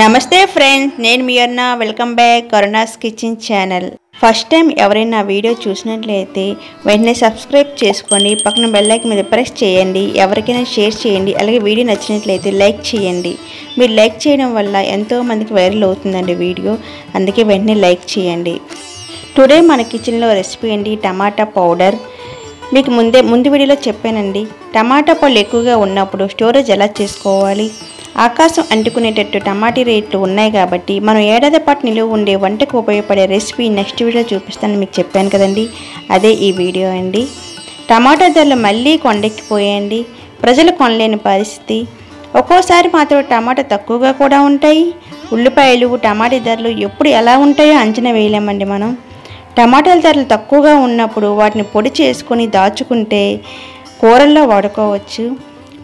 నమస్తే ఫ్రెండ్స్, నేను మీ అన్న. Welcome back Karuna's kitchen channel. First time ఎవరైనా వీడియో చూసినట్లయితే వెంటనే సబ్స్క్రైబ్ చేసుకొని పక్కన బెల్ ఐకాన్ మీద ప్రెస్ చేయండి. ఎవరికైనా షేర్ చేయండి. అలాగే వీడియో నచ్చినట్లయితే లైక్ చేయండి. మీరు లైక్ చేయడం వల్ల ఎంతో మందికి వైరల్ అవుతుందండి వీడియో, అందుకే వెంటనే లైక్ చేయండి. టుడే మన కిచెన్లో రెసిపీ అండి టమాటా పౌడర్. మీకు ముందు వీడియోలో చెప్పానండి, టమాటా పళ్ళు ఎక్కువగా ఉన్నప్పుడు స్టోరేజ్ ఎలా చేసుకోవాలి. ఆకాశం అంటుకునేటట్టు టమాటా రేట్లు ఉన్నాయి కాబట్టి మనం ఏడాది పాటు నిలువ ఉండే వంటకు ఉపయోగపడే రెసిపీ నెక్స్ట్ వీడియో చూపిస్తానని మీకు చెప్పాను కదండి, అదే ఈ వీడియో అండి. టమాటా ధరలు మళ్ళీ కొండెక్కిపోయాయండి. ప్రజలు కొనలేని పరిస్థితి. ఒక్కోసారి మాత్రం టమాటా తక్కువగా కూడా ఉంటాయి. ఉల్లిపాయలు టమాటా ధరలు ఎప్పుడు ఎలా ఉంటాయో అంచనా వేయలేమండి మనం. టమాటాల ధరలు తక్కువగా ఉన్నప్పుడు వాటిని పొడి చేసుకొని దాచుకుంటే కూరల్లో వాడుకోవచ్చు.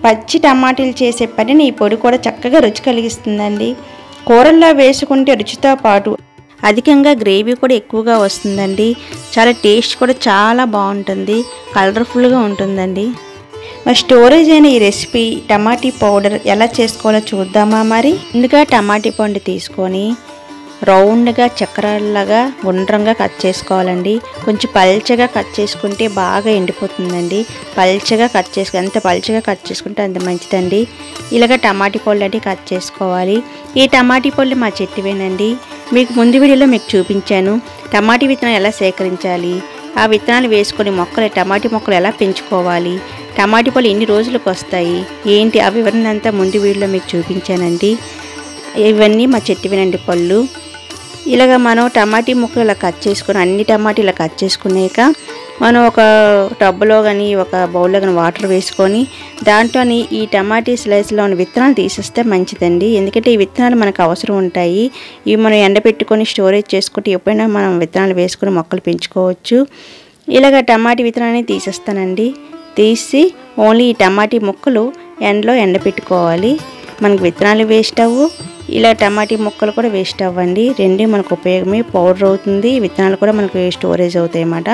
పచ్చి టమాటాలు చేసే పనిని ఈ పొడి కూడా చక్కగా రుచి కలిగిస్తుందండి. కూరల్లో వేసుకుంటే రుచితో పాటు అధికంగా గ్రేవీ కూడా ఎక్కువగా వస్తుందండి. చాలా టేస్ట్ కూడా చాలా బాగుంటుంది, కలర్ఫుల్గా ఉంటుందండి. మరి స్టోరేజ్ అయిన ఈ రెసిపీ టమాటా పౌడర్ ఎలా చేసుకోవాలో చూద్దామా. మరి ముందుగా టమాటా పండు తీసుకొని రౌండ్గా చక్రాల్లాగా గుండ్రంగా కట్ చేసుకోవాలండి. కొంచెం పల్చగా కట్ చేసుకుంటే బాగా ఎండిపోతుందండి. పల్చగా కట్ ఎంత పల్చగా కట్ చేసుకుంటే అంత మంచిదండి. ఇలాగ టమాటా పళ్ళు అంటే కట్ చేసుకోవాలి. ఈ టమాటా పళ్ళు మా చెట్టువేనండి. మీకు ముందు వీడియోలో మీకు చూపించాను టమాటా విత్తనాలు ఎలా సేకరించాలి, ఆ విత్తనాలు వేసుకొని టమాటా మొక్కలు ఎలా పెంచుకోవాలి, టమాటా పళ్ళు ఎన్ని రోజులకు వస్తాయి ఏంటి, ఆ వివరణ అంతా ముందు వీడియోలో మీకు చూపించానండి. ఇవన్నీ మా చెట్టువేనండి పళ్ళు. ఇలాగ మనం టమాటా ముక్కలు ఇలా కట్ చేసుకొని అన్ని టమాటా ఇలా కట్ చేసుకున్నాక మనం ఒక టబ్లో కానీ ఒక బౌల్లో కానీ వాటర్ వేసుకొని దాంట్లోని ఈ టమాటా స్లైస్లో ఉన్న విత్తనాలు తీసేస్తే మంచిదండి. ఎందుకంటే ఈ విత్తనాలు మనకు అవసరం ఉంటాయి. ఇవి మనం ఎండబెట్టుకొని స్టోరేజ్ చేసుకుంటే ఎప్పుడైనా మనం విత్తనాలు వేసుకొని మొక్కలు పెంచుకోవచ్చు. ఇలాగ టమాటా విత్తనాన్ని తీసేస్తానండి. తీసి ఓన్లీ ఈ టమాటా ముక్కలు ఎండలో ఎండబెట్టుకోవాలి. మనకు విత్తనాలు వేస్ట్ అవ్వు, ఇలా టమాటా ముక్కలు కూడా వేస్ట్ అవ్వండి. రెండు మనకు ఉపయోగమే, పౌడర్ అవుతుంది, విత్తనాలు కూడా మనకు స్టోరేజ్ అవుతాయి అన్నమాట.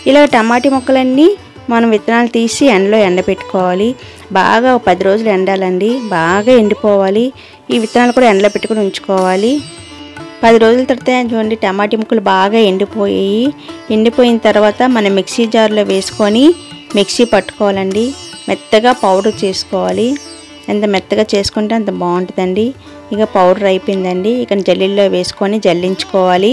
ఇలా టమాటా ముక్కలన్నీ మనం విత్తనాలు తీసి ఎండలో ఎండబెట్టుకోవాలి. బాగా 10 రోజులు ఎండాలండి, బాగా ఎండిపోవాలి. ఈ విత్తనాలు కూడా ఎండలో పెట్టుకొని ఉంచుకోవాలి. 10 రోజుల తర్వాత చూడండి టమాటా ముక్కలు బాగా ఎండిపోయిన తర్వాత మనం మిక్సీ జార్లో వేసుకొని మిక్సీ పట్టుకోవాలండి. మెత్తగా పౌడర్ చేసుకోవాలి. ఎంత మెత్తగా చేసుకుంటే అంత బాగుంటుందండి. ఇక పౌడర్ అయిపోయిందండి. ఇక జల్లీల్లో వేసుకొని జల్లించుకోవాలి.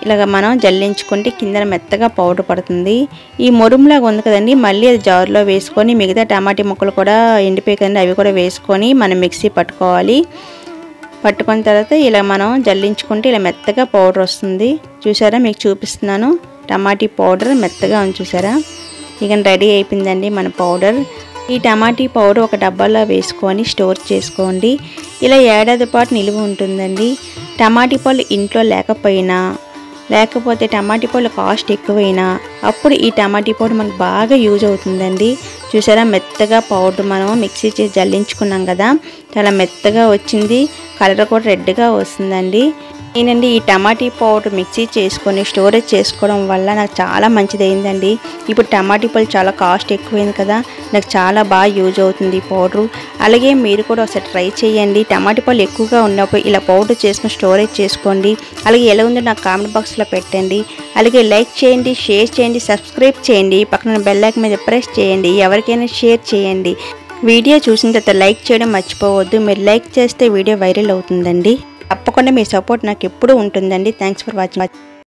ఇలాగ మనం జల్లించుకుంటే కింద మెత్తగా పౌడర్ పడుతుంది. ఈ మురుములాగా ఉంది కదండి, మళ్ళీ అది జార్లో వేసుకొని మిగతా టమాటా ముక్కలు కూడా ఎండిపోయి కదండి అవి కూడా వేసుకొని మనం మిక్సీ పట్టుకోవాలి. పట్టుకున్న తర్వాత ఇలా మనం జల్లించుకుంటే ఇలా మెత్తగా పౌడర్ వస్తుంది. చూసారా, మీకు చూపిస్తున్నాను. టమాటా పౌడర్ మెత్తగా ఉంది చూసారా. ఇక రెడీ అయిపోయిందండి మన పౌడర్. ఈ టమాటా పౌడర్ ఒక డబ్బాలో వేసుకొని స్టోర్ చేసుకోండి. ఇలా ఏడాది పాటు నిలువ ఉంటుందండి. టమాటా పళ్ళు ఇంట్లో లేకపోతే టమాటా పళ్ళు కాస్ట్ ఎక్కువైనా అప్పుడు ఈ టమాటా పౌడర్ మనకు బాగా యూజ్ అవుతుందండి. చూసారా, మెత్తగా పౌడర్ మనం మిక్సీ చేసి జల్లించుకున్నాం కదా, చాలా మెత్తగా వచ్చింది. కలర్ కూడా రెడ్గా వస్తుందండి. నేనండి ఈ టమాటా పౌడర్ మిక్సీ చేసుకొని స్టోరేజ్ చేసుకోవడం వల్ల నాకు చాలా మంచిదైందండి. ఇప్పుడు టమాటా పళ్ళు చాలా కాస్ట్ ఎక్కువైంది కదా, నాకు చాలా బాగా యూజ్ అవుతుంది ఈ పౌడరు. అలాగే మీరు కూడా ఒకసారి ట్రై చేయండి. టమాటా పళ్ళు ఎక్కువగా ఉన్నప్పుడు ఇలా పౌడర్ చేసుకొని స్టోరేజ్ చేసుకోండి. అలాగే ఎలా ఉందో నాకు కామెంట్ బాక్స్లో పెట్టండి. అలాగే లైక్ చేయండి, షేర్ చేయండి, సబ్స్క్రైబ్ చేయండి, పక్కన బెల్ ఐకాన్ మీద ప్రెస్ చేయండి, ఎవరికైనా షేర్ చేయండి. వీడియో చూసిన తర్వాత లైక్ చేయడం మర్చిపోవద్దు. మీరు లైక్ చేస్తే వీడియో వైరల్ అవుతుందండి. తప్పకుండా మీ సపోర్ట్ నాకు ఎప్పుడూ ఉంటుందండి. Thanks for watching.